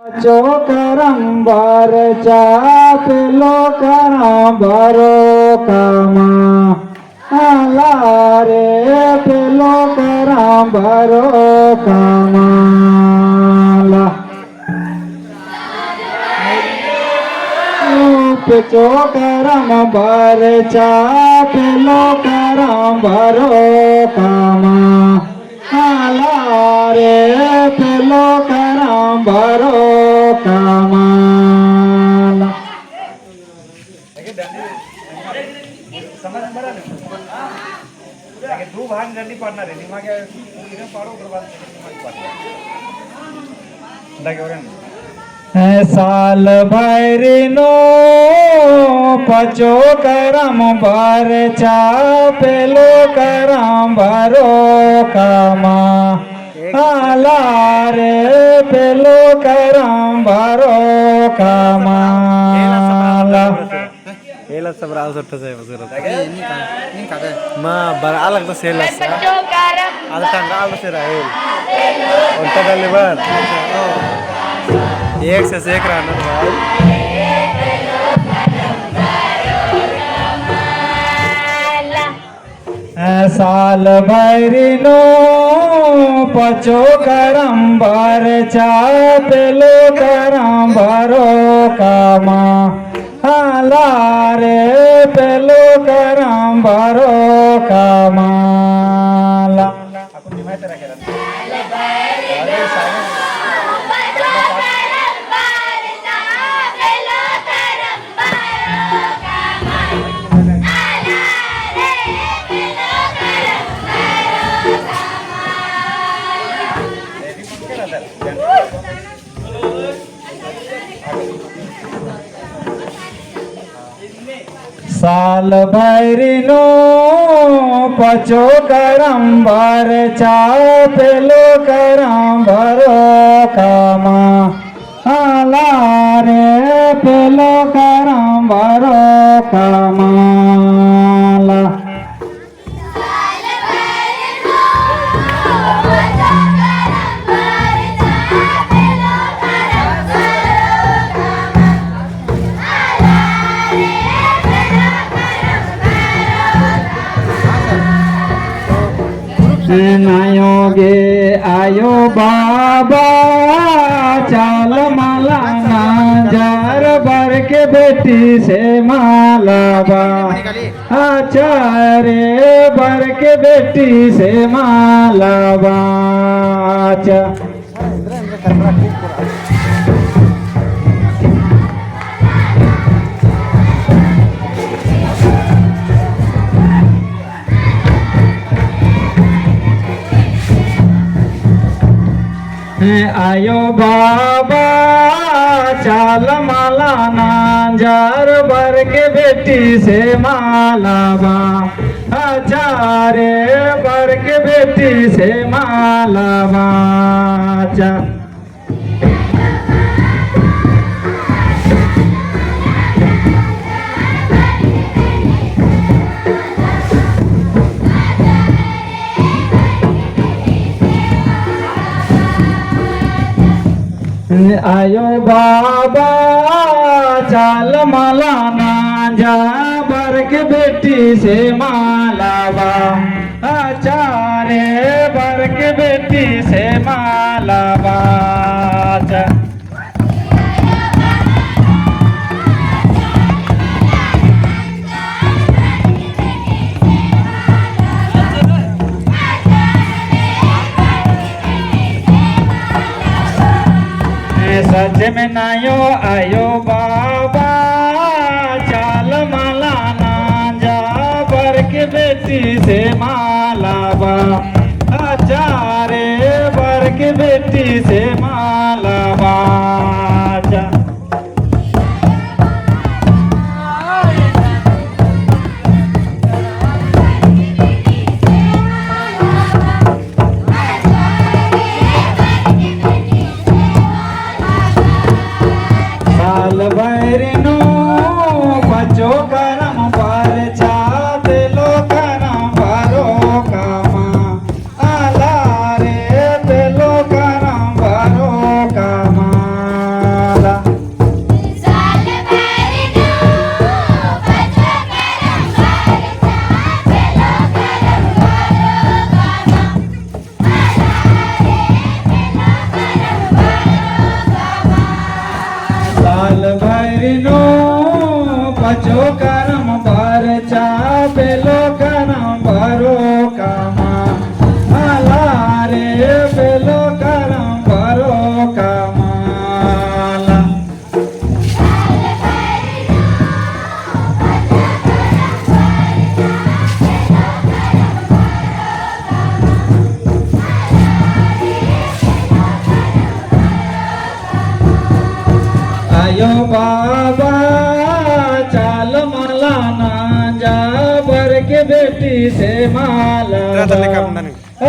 Cokaram barca pelokaram baro kama alare pelokaram baro kama Cokaram barca pelokaram baro kama alare pelokaram baro kamala दो भाग जल्दी पढ़ना रे दिमाग इधर पढ़ो उसके बाद साल भैरिनो पचो करम भर चापेलो करम भरो कामा आलारे पेलो करम भरो कामाला Hela sabra usar ta saya masuk rata. Ini kata. Ma bar alag ta sela sa. Ada tangga alag se rahel. Unta dalle bar. एक से एक रनर भाई साल भैरिनो पचो करम भर चापेलो करम भरो कामा हालारे पेलो करम भरो कामाला साल भैरिनो पचो करम भर चापेलो करम भरो कामा आलारे पेलो करम भरो कामाला नायोगे आयो बाबा चाल माला नाजार भर के बेटी से मालाबा आचारे भर के बेटी से मालाबा आयो बाबा चाल माला नाजार भर के बेटी से मालाबा आचारे भर के बेटी से मालाबा आयो बाबा चाल माला नाजा भर के बेटी से मालाबा आचारे भर के बेटी से मालाबा सच में नायो आयो बाबा चाल माला नाजा भर के बेटी से मालाबा आचारे भर के बेटी से मालाबा साल भैरिनो पचो करम भर चापेलो करम भरो कामा आलारे पेलो करम भरो कामा जो करम भर चा पेलो करम भरो कामा आला रे पेलो करम भरो कामाला आयो बाबा चाल मला ना जा बर के बेटी से माला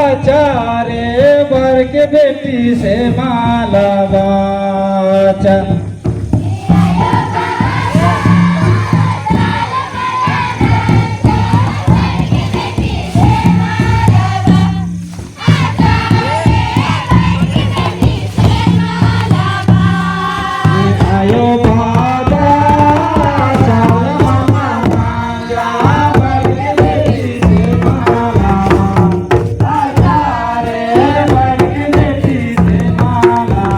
आचारे बर के बेटी से माला बाचा आयो बाबा चाल मला ना जा बर के बेटी से माला आचारे बर के बेटी से माला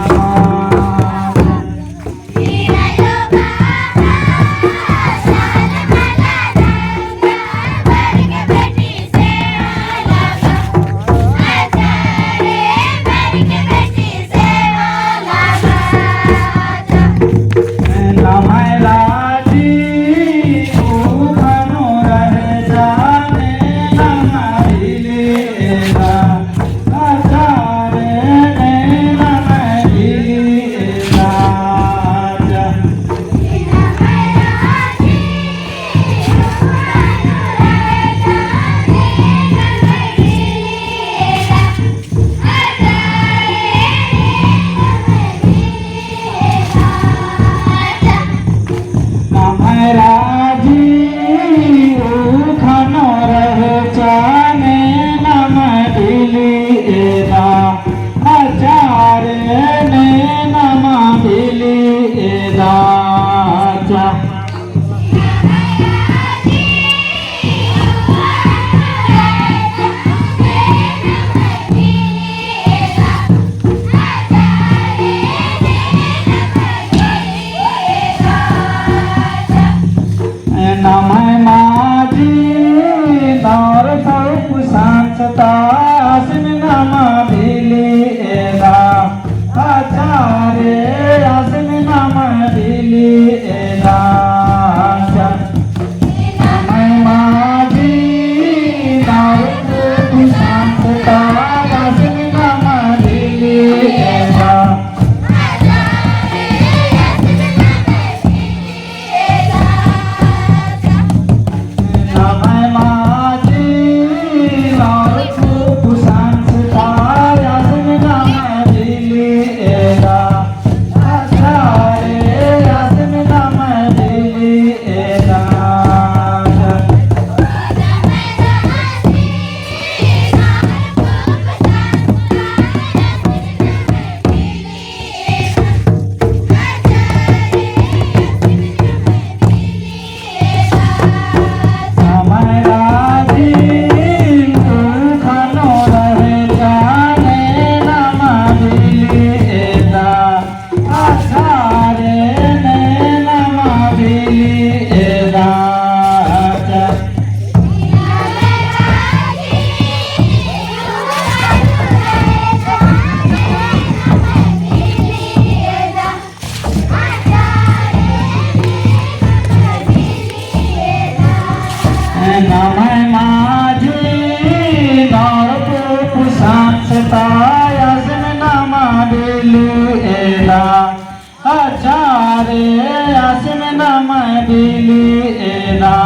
नमः माजी नौर सौप सांसता आसिन नमा भिली एदा आचारे आसिन नमा भिली एदा नमः माजी नौर सौप सांसता आसिन नमा भिली एदा नमः माजी नौरप सांसता आसिन नमा भिली एदा आचारे आसिन नमा भिली एदा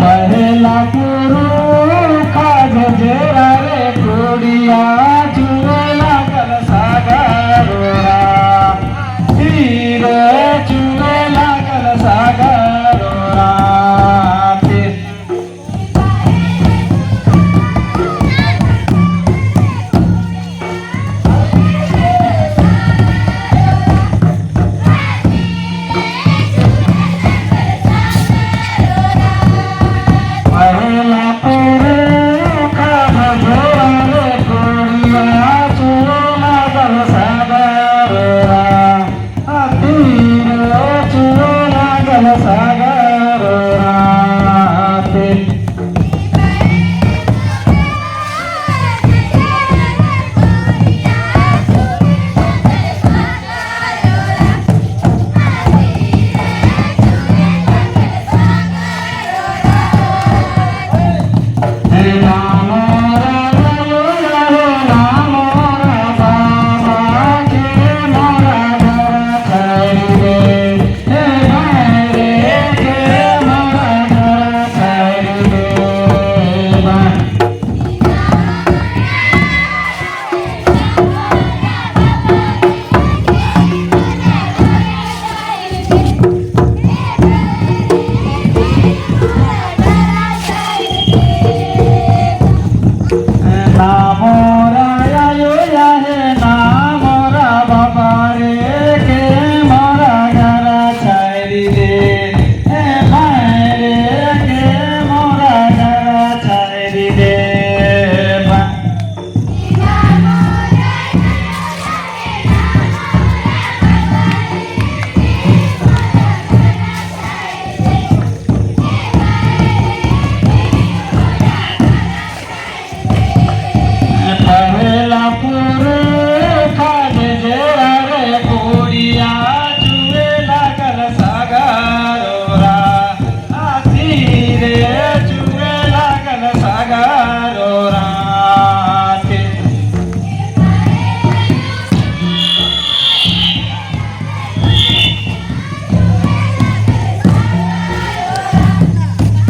पहला गुरु काज जेरा रे कुड़िया चुवेला कल सागरोरा हीरे चुवेला कल सागरोरा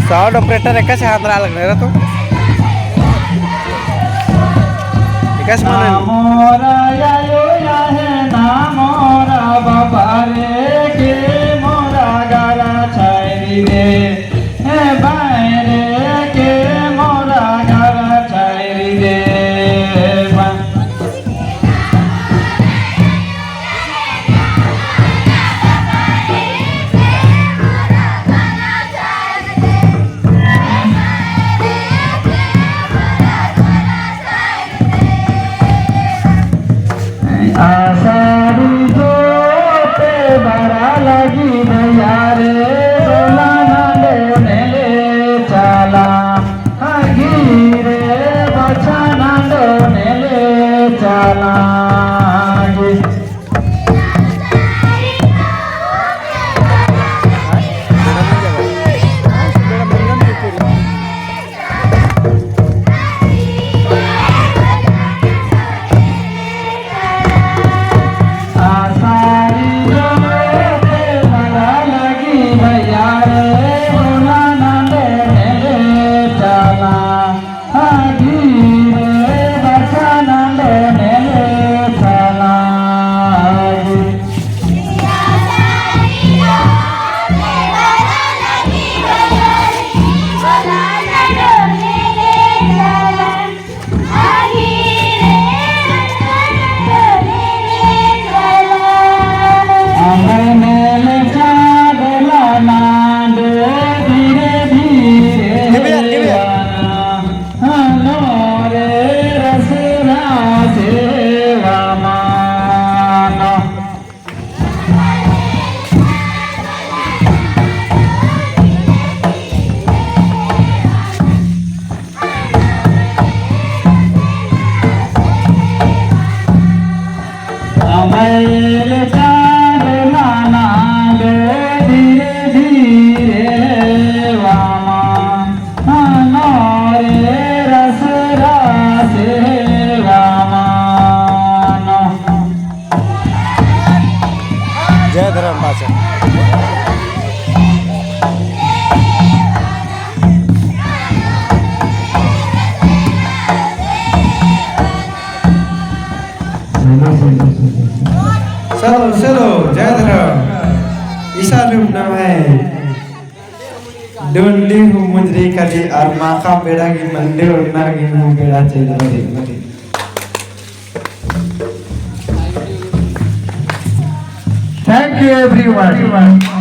साउंड ऑपरेटर एकाच हात राहा लागणार तो एकाच म्हणाल मोरा यायो या है ना मोरा बाबा रे के मोरा गारा छाई रे हे बायरे के मोरा गारा छाई रे आषाढ़ी जोते बड़ा लगी भैया रे डोला नांदे नेले चाला गिरे बचा नांदो नेले चाला जय धर्म भाषा चलो चलो जय धर्म ईसा रूप नाम है डोंली हूँ मुंजरी कली और माखा बेड़ा की मंदिर और नागी हूँ बेड़ा चला रे Thank you everyone.